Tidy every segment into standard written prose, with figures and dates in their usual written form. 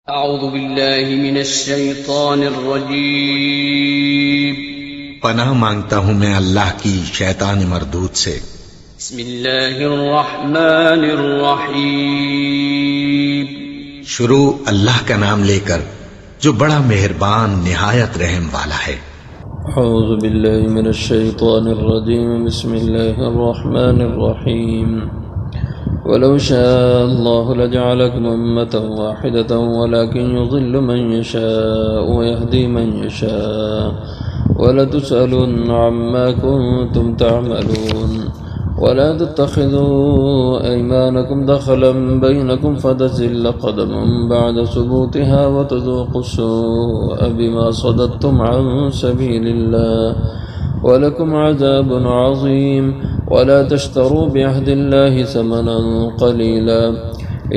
اعوذ باللہ من الشیطان الرجیم پناہ مانگتا ہوں میں اللہ کی شیطان مردود سے۔ بسم اللہ الرحمن الرحیم شروع اللہ کا نام لے کر جو بڑا مہربان نہایت رحم والا ہے۔ اعوذ باللہ من الشیطان الرجیم بسم اللہ الرحمن الرحیم ولو شاء اللہ لجعلکم امة واحدة ولكن يضل من يشاء ويهدي من يشاء ولتسألن عما كنتم تعملون ولا تتخذوا أيمانكم دخلا بينكم فتزل قدم بعد ثبوتها وتذوقوا السوء بما صددتم عن سبيل الله ولكم عذاب عظيم ولا تشتروا بعهد الله ثمنا قليلا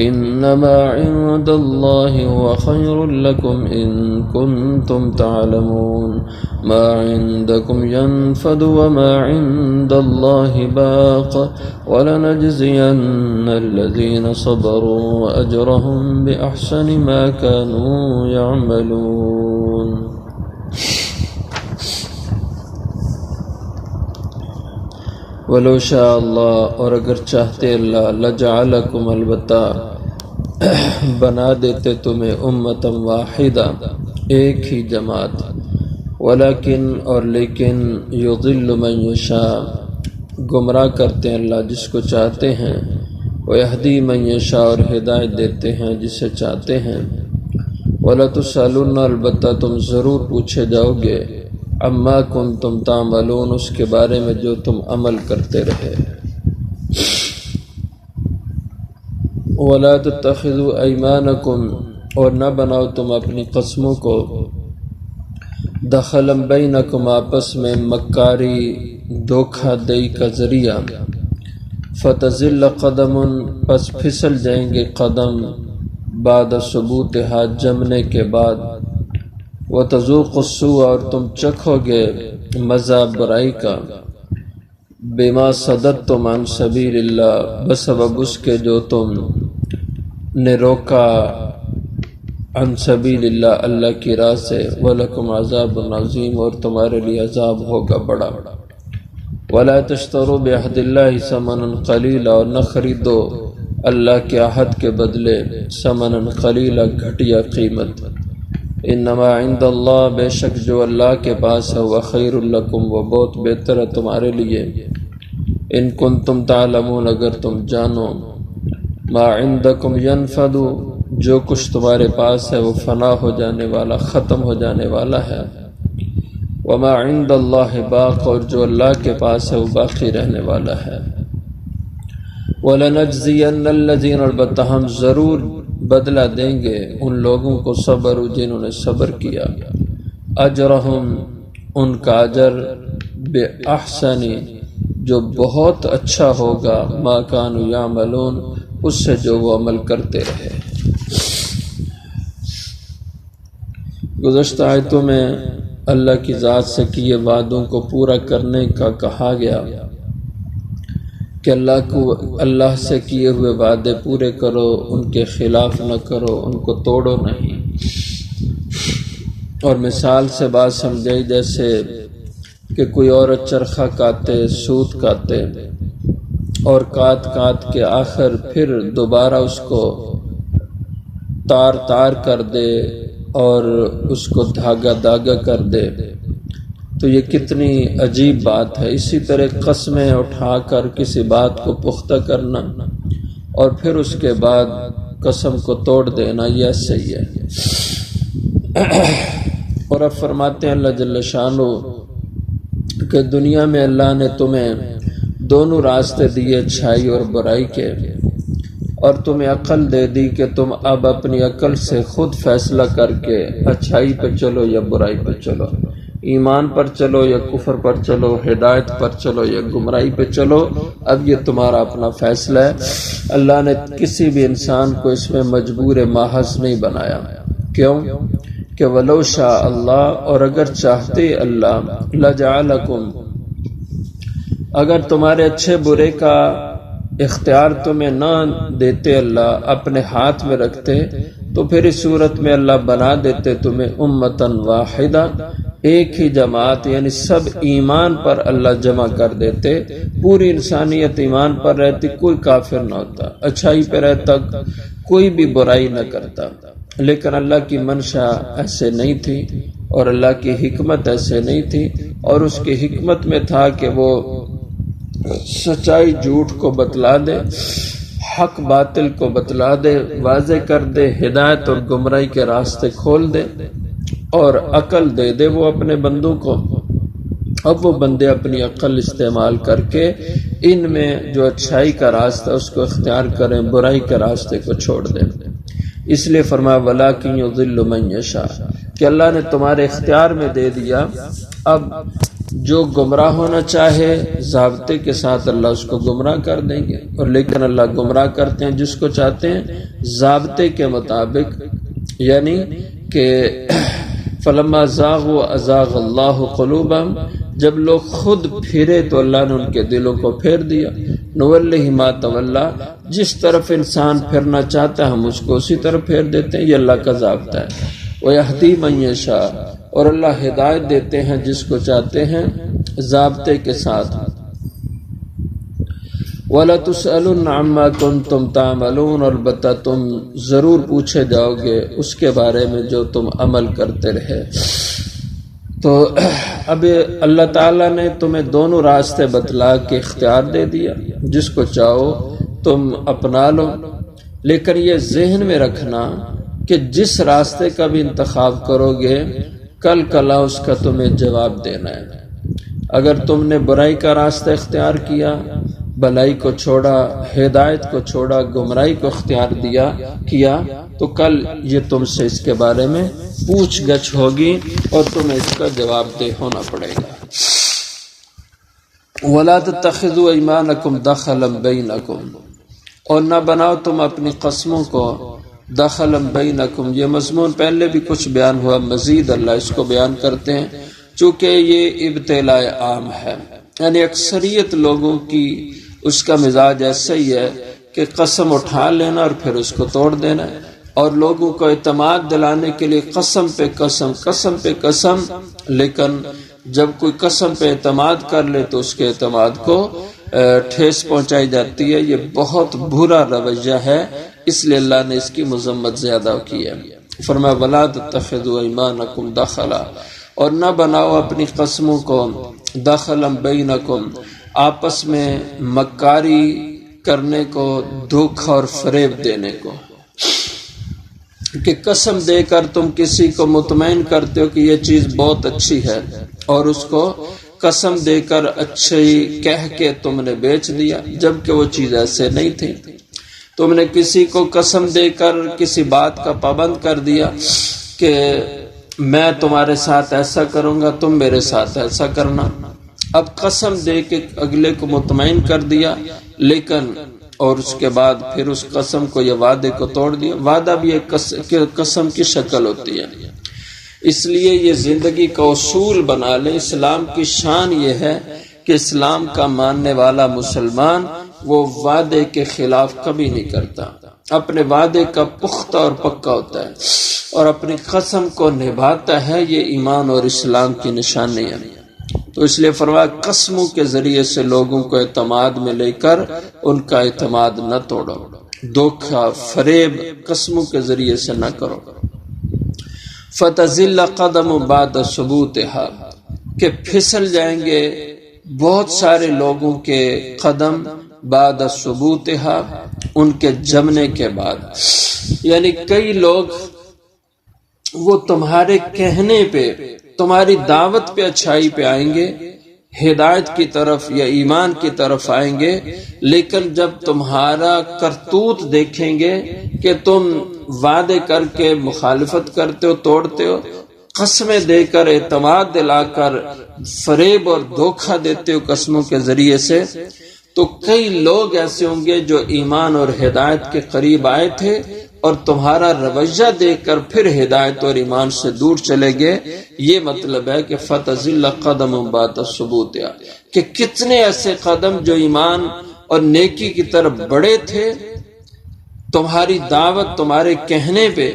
إنما عند الله هو خير لكم إن كنتم تعلمون ما عندكم ينفد وما عند الله باق ولنجزين الذين صبروا أجرهم بأحسن ما كانوا يعملون۔ ولو شاء اللہ، اور اگر چاہتے اللہ، لجعلکم، البتہ بنا دیتے تمہیں امتا واحدہ، ایک ہی جماعت، ولیکن، اور لیکن، یضل من یشاء، گمراہ کرتے ہیں اللہ جس کو چاہتے ہیں، ویہدی من یشاء، اور ہدایت دیتے ہیں جسے چاہتے ہیں، ولتسألن، البتہ تم ضرور پوچھے جاؤ گے، اما کنتم تعملون، اس کے بارے میں جو تم عمل کرتے رہے۔ ولا تتخذوا ایمانکم، اور نہ بناؤ تم اپنی قسموں کو، دخلا بینکم، آپس میں مکاری، دھوکہ دہی کا ذریعہ، فتزل قدم، پس پھسل جائیں گے قدم، بعد ثبوتہا، جمنے کے بعد، وتذوقوا السوء، اور تم چکھو گے مزہ برائی کا، بما صددتم عن سبیل اللہ، بسبب اس کے جو تم نے روکا، عن سبیل اللہ، اللہ کی راہ سے، وَلَكُمْ عَذَابٌ عَظِيمٌ، اور تمہارے لیے عذاب ہوگا بڑا۔ وَلَا تَشْتَرُوا بِعَهْدِ اللَّهِ ثَمَنًا قَلِيلًا، اور نہ خریدو اللہ کے عہد کے بدلے ثمنًا قلیلا، گھٹیا قیمت۔ انما عند اللہ، بے شک جو اللہ کے پاس ہے، وہ خیر لکم، وہ بہت بہتر ہے تمہارے لیے، ان کنتم تعلمون، اگر تم جانو، ما عندکم ینفد، جو کچھ تمہارے پاس ہے وہ فنا ہو جانے والا، ختم ہو جانے والا ہے، وما عند اللہ باق، اور جو اللہ کے پاس ہے وہ باقی رہنے والا ہے۔ وَلَنَجْزِيَنَّ الَّذِينَ، البتہ ہم ضرور بدلہ دیں گے ان لوگوں کو، صبر جنہوں نے صبر کیا، اجرہم، ان کا اجر، بِأَحْسَنِ، جو بہت اچھا ہوگا، ما کانوا یعملون، اس سے جو وہ عمل کرتے رہے۔ گزشتہ آیتوں میں اللہ کی ذات سے کیے وعدوں کو پورا کرنے کا کہا گیا کہ اللہ سے کیے ہوئے وعدے پورے کرو، ان کے خلاف نہ کرو، ان کو توڑو نہیں۔ اور مثال سے بات سمجھائی، جیسے کہ کوئی عورت چرخہ کاتے، سوت کاتے، اور کاٹ کے آخر پھر دوبارہ اس کو تار کر دے اور اس کو دھاگا کر دے، تو یہ کتنی عجیب بات ہے۔ اسی طرح قسمیں اٹھا کر کسی بات کو پختہ کرنا اور پھر اس کے بعد قسم کو توڑ دینا، یہ صحیح ہے۔ اور اب فرماتے ہیں اللہ جل شانہ کہ دنیا میں اللہ نے تمہیں دونوں راستے دیے، اچھائی اور برائی کے، اور تمہیں عقل دے دی کہ تم اب اپنی عقل سے خود فیصلہ کر کے اچھائی پہ چلو یا برائی پہ چلو، ایمان پر چلو یا کفر پر چلو، ہدایت پر چلو یا گمراہی پہ چلو، اب یہ تمہارا اپنا فیصلہ ہے۔ اللہ نے کسی بھی انسان کو اس میں مجبور محض نہیں بنایا۔ کیوں؟ کہ ولو شاء اللہ، اور اگر چاہتے اللہ، لجعلکم، اگر تمہارے اچھے برے کا اختیار تمہیں نہ دیتے اللہ، اپنے ہاتھ میں رکھتے، تو پھر اس صورت میں اللہ بنا دیتے تمہیں امتن واحدہ، ایک ہی جماعت، یعنی سب ایمان پر اللہ جمع کر دیتے، پوری انسانیت ایمان پر رہتی، کوئی کافر نہ ہوتا، اچھائی پہ رہتا، کوئی بھی برائی نہ کرتا۔ لیکن اللہ کی منشا ایسے نہیں تھی اور اللہ کی حکمت ایسے نہیں تھی، اور اس کی حکمت میں تھا کہ وہ سچائی جھوٹ کو بتلا دے، حق باطل کو بتلا دے، واضح کر دے، ہدایت اور گمراہی کے راستے کھول دے اور عقل دے دے وہ اپنے بندوں کو۔ اب وہ بندے اپنی عقل استعمال کر کے ان میں جو اچھائی کا راستہ اس کو اختیار کریں، برائی کے راستے کو چھوڑ دیں۔ اس لیے فرمایا وَلَٰكِن يُضِلُّ مَن يَشَاءُ، کہ اللہ نے تمہارے اختیار میں دے دیا۔ اب جو گمراہ ہونا چاہے ضابطے کے ساتھ اللہ اس کو گمراہ کر دیں گے، اور لیکن اللہ گمراہ کرتے ہیں جس کو چاہتے ہیں ضابطے کے مطابق، یعنی کہ فلما زاغوا ازاغ اللہ قلوبہم، جب لوگ خود پھرے تو اللہ نے ان کے دلوں کو پھیر دیا۔ نولہ ما تولی، جس طرف انسان پھرنا چاہتا ہے ہم اس کو اسی طرف پھیر دیتے ہیں، یہ اللہ کا ضابطہ ہے۔ ویہدی من یشاء، اور اللہ ہدایت دیتے ہیں جس کو چاہتے ہیں ضابطے کے ساتھ۔ وَلَتُسْأَلُنَّ عَمَّا كُنتُمْ تَعْمَلُونَ، البتہ تم ضرور پوچھے جاؤ گے اس کے بارے میں جو تم عمل کرتے رہے۔ تو اب اللہ تعالیٰ نے تمہیں دونوں راستے بتلا کے اختیار دے دیا، جس کو چاہو تم اپنا لو، لیکن یہ ذہن میں رکھنا کہ جس راستے کا بھی انتخاب کرو گے کل کلا اس کا تمہیں جواب دینا ہے۔ اگر تم نے برائی کا راستہ اختیار کیا، بلائی کو چھوڑا، ہدایت کو چھوڑا، گمراہی کو اختیار کیا، تو کل یہ تم سے اس کے بارے میں پوچھ گچھ ہوگی اور تمہیں اس کا جواب دہ ہونا پڑے گا۔ وَلَا تَتَّخِذُوا أَيْمَانَكُمْ دَخَلًا بَيْنَكُمْ، اور نہ بناؤ تم اپنی قسموں کو دخلا بینکم، یہ مضمون پہلے بھی کچھ بیان ہوا، مزید اللہ اس کو بیان کرتے ہیں چونکہ یہ ابتلاء عام ہے، یعنی اکثریت لوگوں کی اس کا مزاج ایسا ہی ہے کہ قسم اٹھا لینا اور پھر اس کو توڑ دینا، اور لوگوں کو اعتماد دلانے کے لیے قسم پہ قسم، قسم پہ قسم، لیکن جب کوئی قسم پہ اعتماد کر لے تو اس کے اعتماد کو ٹھیس پہنچائی جاتی ہے۔ یہ بہت برا رویہ ہے، اس لیے اللہ نے اس کی مذمت زیادہ کی ہے۔ فرمایا وَلَا تَتَّخِذُوا أَيْمَانَكُمْ دَخَلًا، اور نہ بناؤ اپنی قسموں کو دخلا بینکم، آپس میں مکاری کرنے کو، دھوکہ اور فریب دینے کو، کہ قسم دے کر تم کسی کو مطمئن کرتے ہو کہ یہ چیز بہت اچھی ہے، اور اس کو قسم دے کر اچھی کہہ کے تم نے بیچ دیا، جبکہ وہ چیز ایسے نہیں تھی۔ تم نے کسی کو قسم دے کر کسی بات کا پابند کر دیا کہ میں تمہارے ساتھ ایسا کروں گا، تم میرے ساتھ ایسا کرنا۔ اب قسم دے کے اگلے کو مطمئن کر دیا، لیکن اور اس کے بعد پھر اس قسم کو یا وعدے کو توڑ دیا۔ وعدہ بھی ایک قسم کی شکل ہوتی ہے، اس لیے یہ زندگی کا اصول بنا لیں۔ اسلام کی شان یہ ہے کہ اسلام کا ماننے والا مسلمان وہ وعدے کے خلاف کبھی نہیں کرتا، اپنے وعدے کا پختہ اور پکا ہوتا ہے اور اپنی قسم کو نبھاتا ہے۔ یہ ایمان اور اسلام کی نشانی ہے۔ تو اس لیے فرمایا قسموں کے ذریعے سے لوگوں کو اعتماد میں لے کر ان کا اعتماد نہ توڑو، دھوکہ فریب قسموں کے ذریعے سے نہ کرو۔ فتزل قدم بعد ثبوتها، کہ پھسل جائیں گے بہت سارے لوگوں کے قدم بعد ثبوتها، ان کے جمنے کے بعد، یعنی کئی لوگ وہ تمہارے کہنے پہ، تمہاری دعوت پہ، اچھائی پہ آئیں گے، ہدایت کی طرف یا ایمان کی طرف آئیں گے، لیکن جب تمہارا کرتوت دیکھیں گے کہ تم وعدے کر کے مخالفت کرتے ہو، توڑتے ہو، قسمیں دے کر اعتماد دلا کر فریب اور دھوکہ دیتے ہو قسموں کے ذریعے سے، تو کئی لوگ ایسے ہوں گے جو ایمان اور ہدایت کے قریب آئے تھے اور تمہارا رویہ دیکھ کر پھر ہدایت اور ایمان سے دور چلے گئے۔ یہ مطلب ہے کہ فتزل قدم بعد ثبوتها، کہ کتنے ایسے قدم جو ایمان اور نیکی کی طرف بڑے تھے تمہاری دعوت تمہارے کہنے پہ،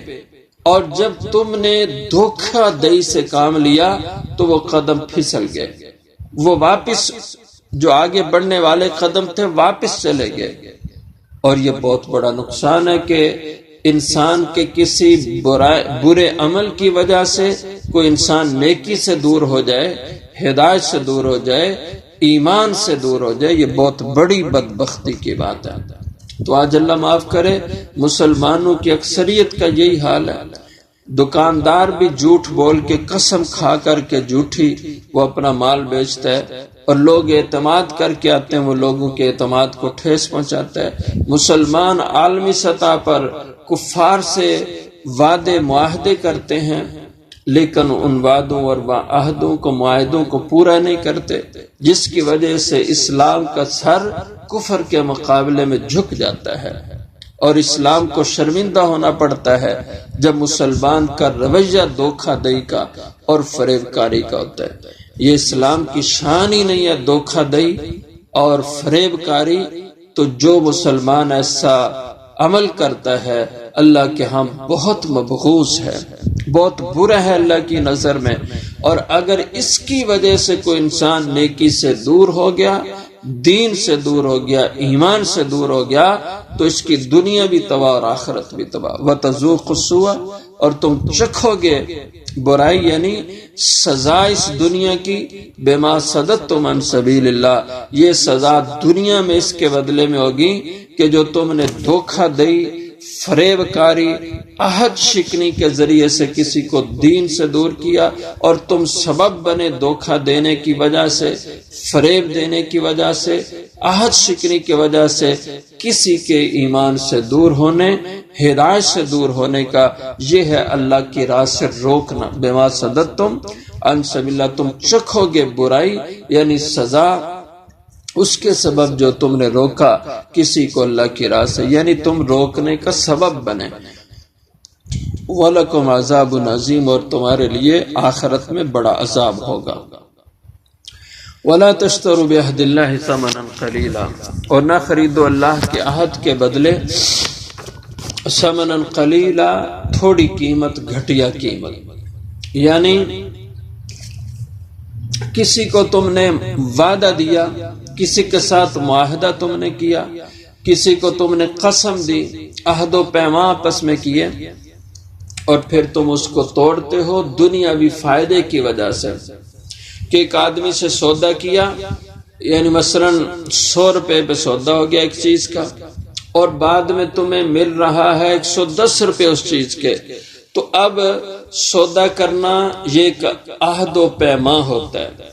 اور جب تم نے دھوکہ دہی سے کام لیا تو وہ قدم پھسل گئے، وہ واپس جو آگے بڑھنے والے قدم تھے واپس چلے گئے۔ اور یہ بہت بڑا نقصان ہے کہ انسان کے کسی برے عمل کی وجہ سے کوئی انسان نیکی سے دور ہو جائے، ہدایت سے دور ہو جائے، ایمان سے دور ہو جائے، یہ بہت بڑی بدبختی کی بات ہے۔ تو آج اللہ معاف کرے مسلمانوں کی اکثریت کا یہی حال ہے۔ دکاندار بھی جھوٹ بول کے، قسم کھا کر کے جھوٹی وہ اپنا مال بیچتا ہے، اور لوگ اعتماد کر کے آتے ہیں، وہ لوگوں کے اعتماد کو ٹھیس پہنچاتا ہے۔ مسلمان عالمی سطح پر کفار سے وعدے معاہدے کرتے ہیں، لیکن ان وعدوں اور عہدوں کو، معاہدوں کو پورا نہیں کرتے، جس کی وجہ سے اسلام کا سر کفر کے مقابلے میں جھک جاتا ہے، اور اسلام کو شرمندہ ہونا پڑتا ہے جب مسلمان کا رویہ دھوکہ دہی کا اور فریب کاری کا ہوتا ہے۔ یہ اسلام کی شان ہی نہیں ہے دھوکہ دہی اور فریب کاری۔ تو جو مسلمان ایسا عمل کرتا ہے اللہ کے ہاں بہت مبغوض ہے، بہت برا ہے اللہ کی نظر میں۔ اور اگر اس کی وجہ سے کوئی انسان نیکی سے دور ہو گیا، دین سے دور ہو گیا، ایمان سے دور ہو گیا، تو اس کی دنیا بھی تباہ اور آخرت بھی تباہ۔ وَتَذُوقُ السُّوءَ، اور تم چکھو گے برائی یعنی سزا اس دنیا کی، بما صددتم عن سبیل اللہ، یہ سزا دنیا میں اس کے بدلے میں ہوگی کہ جو تم نے دھوکہ دہی، فریب کاری، عہد شکنی کے ذریعے سے کسی کو دین سے دور کیا، اور تم سبب بنے دھوکہ دینے کی وجہ سے، فریب دینے کی وجہ سے، عہد شکنی کی وجہ سے کسی کے ایمان سے دور ہونے، ہدایت سے دور ہونے کا، یہ ہے اللہ کی راہ سے روکنا۔ بما صددتم عن سبیل اللہ، تم چکھو گے برائی یعنی سزا اس کے سبب جو تم نے روکا کسی کو اللہ کی راہ سے، یعنی تم روکنے کا سبب بنے۔ وَلَكُمْ عَذَابٌ عَظِيمٌ، اور تمہارے لیے آخرت میں بڑا عذاب ہوگا۔ وَلَا تَشْتَرُوا بِعَهْدِ اللَّهِ ثَمَنًا قَلِيلًا، اور نہ خریدو اللہ کے عہد کے بدلے ثمنًا قلیلا، تھوڑی قیمت، گھٹیا قیمت۔ یعنی کسی کو تم نے وعدہ دیا، کسی کے ساتھ معاہدہ تم نے کیا، کسی کو تم نے قسم دی، عہد و پیمان آپس میں کیے، اور پھر تم اس کو توڑتے ہو دنیاوی فائدے کی وجہ سے، کہ ایک آدمی سے سودا کیا، یعنی مثلا 100 روپے پہ سودا ہو گیا ایک چیز کا، اور بعد میں تمہیں مل رہا ہے 110 روپے اس چیز کے، تو اب سودا کرنا یہ ایک عہد و پیمان ہوتا ہے،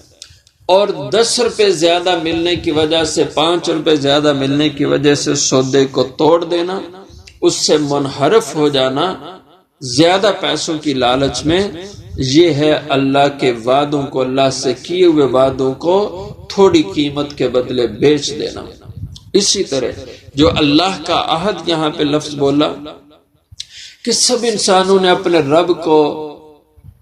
اور 10 روپے زیادہ ملنے کی وجہ سے، 5 روپے زیادہ ملنے کی وجہ سے سودے کو توڑ دینا، اس سے منحرف ہو جانا زیادہ پیسوں کی لالچ میں، یہ ہے اللہ کے وعدوں کو، اللہ سے کیے ہوئے وعدوں کو تھوڑی قیمت کے بدلے بیچ دینا۔ اسی طرح جو اللہ کا عہد یہاں پہ لفظ بولا کہ سب انسانوں نے اپنے رب کو،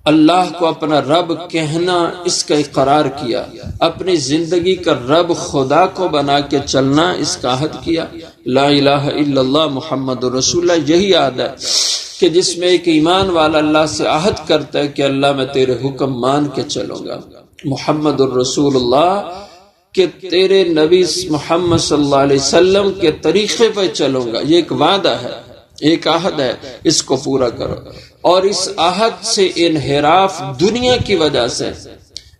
اللہ کو اپنا رب کہنا، اس کا اقرار کیا، اپنی زندگی کا رب خدا کو بنا کے چلنا، اس کا عہد کیا، لا الہ الا اللہ محمد رسول اللہ۔ یہی عہد ہے کہ جس میں ایک ایمان والا اللہ سے عہد کرتا ہے کہ اللہ میں تیرے حکم مان کے چلوں گا، محمد الرسول اللہ، کہ تیرے نبی محمد صلی اللہ علیہ وسلم کے طریقے پہ چلوں گا۔ یہ ایک وعدہ ہے، ایک عہد ہے، اس کو پورا کرو۔ اور اس عہد سے انحراف دنیا کی وجہ سے،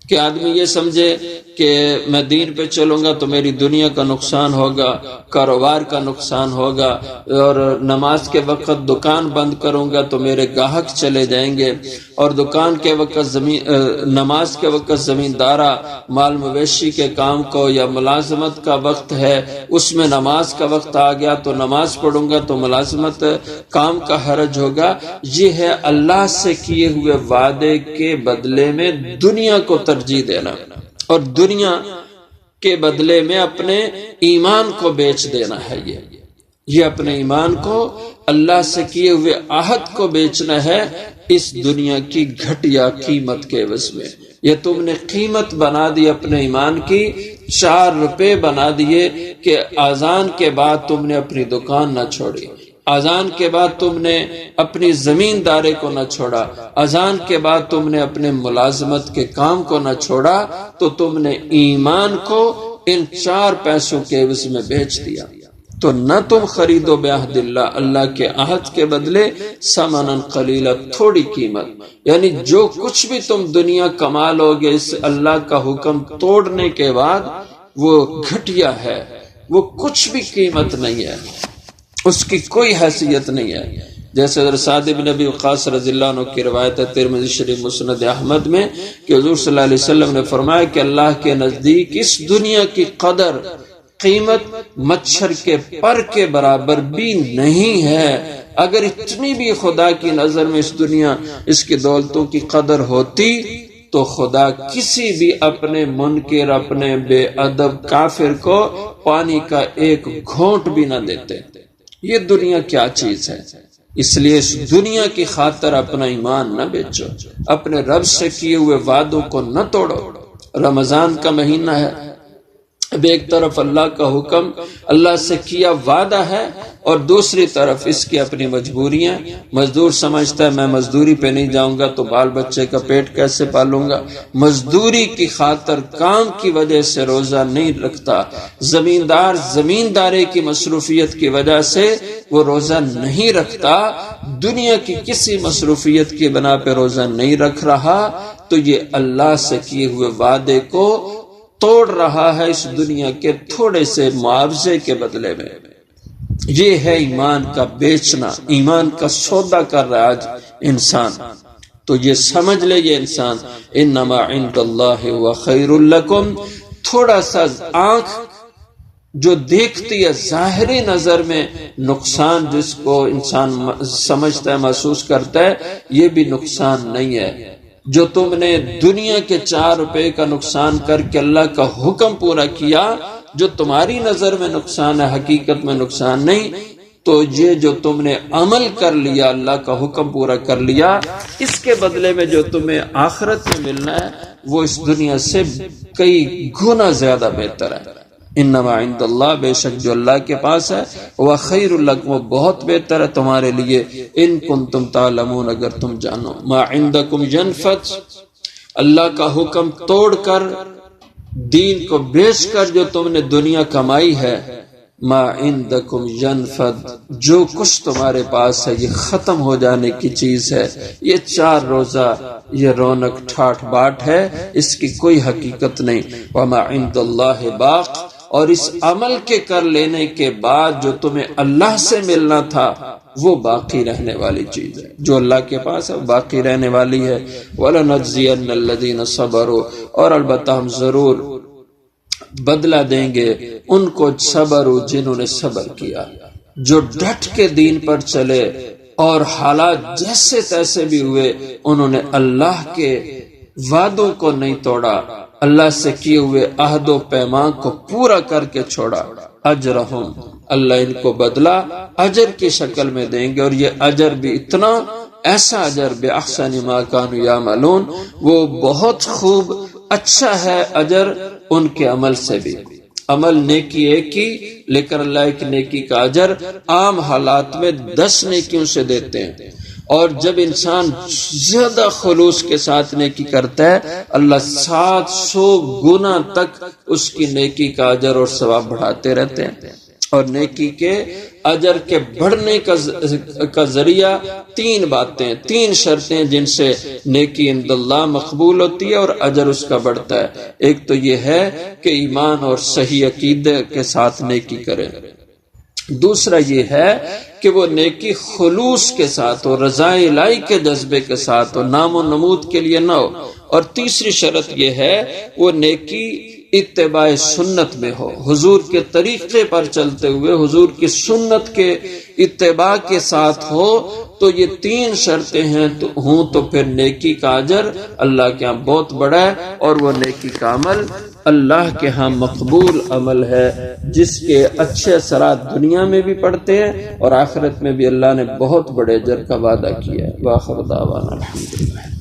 کہ آدمی یہ سمجھے کہ میں دین پہ چلوں گا تو میری دنیا کا نقصان ہوگا، کاروبار کا نقصان ہوگا، اور نماز کے وقت دکان بند کروں گا تو میرے گاہک چلے جائیں گے، اور دکان کے وقت نماز کے وقت زمیندارہ مال مویشی کے کام کو، یا ملازمت کا وقت ہے اس میں نماز کا وقت آ گیا تو نماز پڑھوں گا تو ملازمت کام کا حرج ہوگا۔ یہ ہے اللہ سے کیے ہوئے وعدے کے بدلے میں دنیا کو ترجیح دینا، اور دنیا کے بدلے میں اپنے ایمان کو بیچ دینا ہے۔ یہ اپنے ایمان کو، اللہ سے کیے ہوئے عہد کو بیچنا ہے اس دنیا کی گھٹیا قیمت کے عوض میں۔ یہ تم نے قیمت بنا دی اپنے ایمان کی، 4 روپے بنا دیے کہ اذان کے بعد تم نے اپنی دکان نہ چھوڑی، اذان کے بعد تم نے اپنی زمینداری کو نہ چھوڑا، اذان کے بعد تم نے اپنے ملازمت کے کام کو نہ چھوڑا، تو تم نے ایمان کو ان 4 پیسوں کے عوض میں بیچ دیا۔ تو نہ تم خریدو بعہد اللہ، اللہ کے عہد کے بدلے ثمناً قلیلا، تھوڑی قیمت، یعنی جو کچھ بھی تم دنیا کما لو گے اس اللہ کا حکم توڑنے کے بعد وہ گھٹیا ہے، وہ کچھ بھی قیمت نہیں ہے، اس کی کوئی حیثیت نہیں ہے۔ جیسے حضرت سعد بن ابی وقاص رضی اللہ عنہ کی روایت ہے ترمذی شریف مسند احمد میں کہ حضور صلی اللہ علیہ وسلم نے فرمایا کہ اللہ کے نزدیک اس دنیا کی قدر قیمت مچھر کے پر کے برابر بھی نہیں ہے۔ اگر اتنی بھی خدا کی نظر میں اس دنیا اس کی دولتوں کی قدر ہوتی تو خدا کسی بھی اپنے منکر، اپنے بے ادب کافر کو پانی کا ایک گھونٹ بھی نہ دیتے۔ یہ دنیا کیا چیز ہے؟ اس لیے اس دنیا کی خاطر اپنا ایمان نہ بیچو، اپنے رب سے کیے ہوئے وعدوں کو نہ توڑو۔ رمضان کا مہینہ ہے، اب ایک طرف اللہ کا حکم، اللہ سے کیا وعدہ ہے، اور دوسری طرف اس کی اپنی مجبوریاں۔ مزدور سمجھتا ہے میں مزدوری پہ نہیں جاؤں گا تو بال بچے کا پیٹ کیسے پالوں گا، مزدوری کی خاطر کام کی وجہ سے روزہ نہیں رکھتا، زمیندار زمینداری کی مصروفیت کی وجہ سے وہ روزہ نہیں رکھتا، دنیا کی کسی مصروفیت کی بنا پہ روزہ نہیں رکھ رہا، تو یہ اللہ سے کیے ہوئے وعدے کو توڑ رہا ہے اس دنیا کے تھوڑے سے معاوضے کے بدلے میں۔ یہ ہے ایمان کا بیچنا، ایمان کا سودا کر رہا آج انسان۔ تو یہ سمجھ لے یہ انسان انما عند اللہ وخیر لکم، تھوڑا سا آنکھ جو دیکھتی ہے ظاہری نظر میں نقصان جس کو انسان سمجھتا ہے محسوس کرتا ہے، یہ بھی نقصان نہیں ہے۔ جو تم نے دنیا کے 4 روپے کا نقصان کر کے اللہ کا حکم پورا کیا، جو تمہاری نظر میں نقصان ہے حقیقت میں نقصان نہیں، تو یہ جو تم نے عمل کر لیا اللہ کا حکم پورا کر لیا، اس کے بدلے میں جو تمہیں آخرت میں ملنا ہے وہ اس دنیا سے کئی گنا زیادہ بہتر ہے۔ انما عند اللہ، بے شک جو اللہ کے پاس ہے، وخیر لکم، وہ بہت بہتر ہے تمہارے لیے، ان کنتم تعلمون، اگر تم جانو۔ ما عندکم ینفد، اللہ کا حکم توڑ کر دین کو بیچ کر جو تم نے دنیا کمائی ہے، ما عندکم ینفد، جو کچھ تمہارے پاس ہے یہ ختم ہو جانے کی چیز ہے۔ یہ 4 روزہ یہ رونق ٹھاٹ باٹ ہے، اس کی کوئی حقیقت نہیں۔ وما عند اللہ باق، اور اس عمل کے کر لینے کے بعد جو تمہیں اللہ سے ملنا تھا وہ باقی رہنے والی چیز ہے، جو اللہ کے پاس ہے باقی رہنے والی ہے۔ وَلَنَجْزِيَنَّ الَّذِينَ صَبَرُوا، اور البتہ ہم ضرور بدلہ دیں گے ان کو صبروا، جنہوں نے صبر کیا، جو ڈٹ کے دین پر چلے اور حالات جیسے تیسے بھی ہوئے انہوں نے اللہ کے وعدوں کو نہیں توڑا، اللہ سے کیے ہوئے عہد و پیمان کو پورا کر کے چھوڑا۔ اجرہم، اللہ ان کو بدلہ اجر کی شکل میں دیں گے، اور یہ اجر بھی اتنا ایسا اجر بِأَحْسَنِ مَا كَانُوا يَعْمَلُونَ، وہ بہت خوب اچھا ہے اجر ان کے عمل سے بھی۔ عمل نیکی ایک ہی، لیکن اللہ ایک نیکی کا اجر عام حالات میں 10 نیکیوں سے دیتے ہیں، اور جب انسان زیادہ خلوص کے ساتھ نیکی کرتا ہے اللہ 700 گنا تک اس کی نیکی کا اجر اور ثواب بڑھاتے رہتے ہیں۔ اور نیکی کے اجر کے بڑھنے کا ذریعہ 3 باتیں، 3 شرطیں جن سے نیکی عند اللہ مقبول ہوتی ہے اور اجر اس کا بڑھتا ہے۔ ایک تو یہ ہے کہ ایمان اور صحیح عقیدے کے ساتھ نیکی کرے، دوسرا یہ ہے کہ وہ نیکی خلوص کے ساتھ ہو، رضا الہی کے جذبے کے ساتھ ہو، نام و نمود کے لیے نہ ہو، اور تیسری شرط یہ ہے وہ نیکی اتباع سنت میں ہو، حضور کے طریقے پر چلتے ہوئے حضور کی سنت کے اتباع کے ساتھ ہو۔ تو یہ 3 شرطیں ہیں تو پھر نیکی کا اجر اللہ کے ہاں بہت بڑا ہے، اور وہ نیکی کا عمل اللہ کے ہاں مقبول عمل ہے، جس کے اچھے اثرات دنیا میں بھی پڑتے ہیں اور آخرت میں بھی اللہ نے بہت بڑے اجر کا وعدہ کیا ہے۔ وآخر دعوانا الحمدللہ۔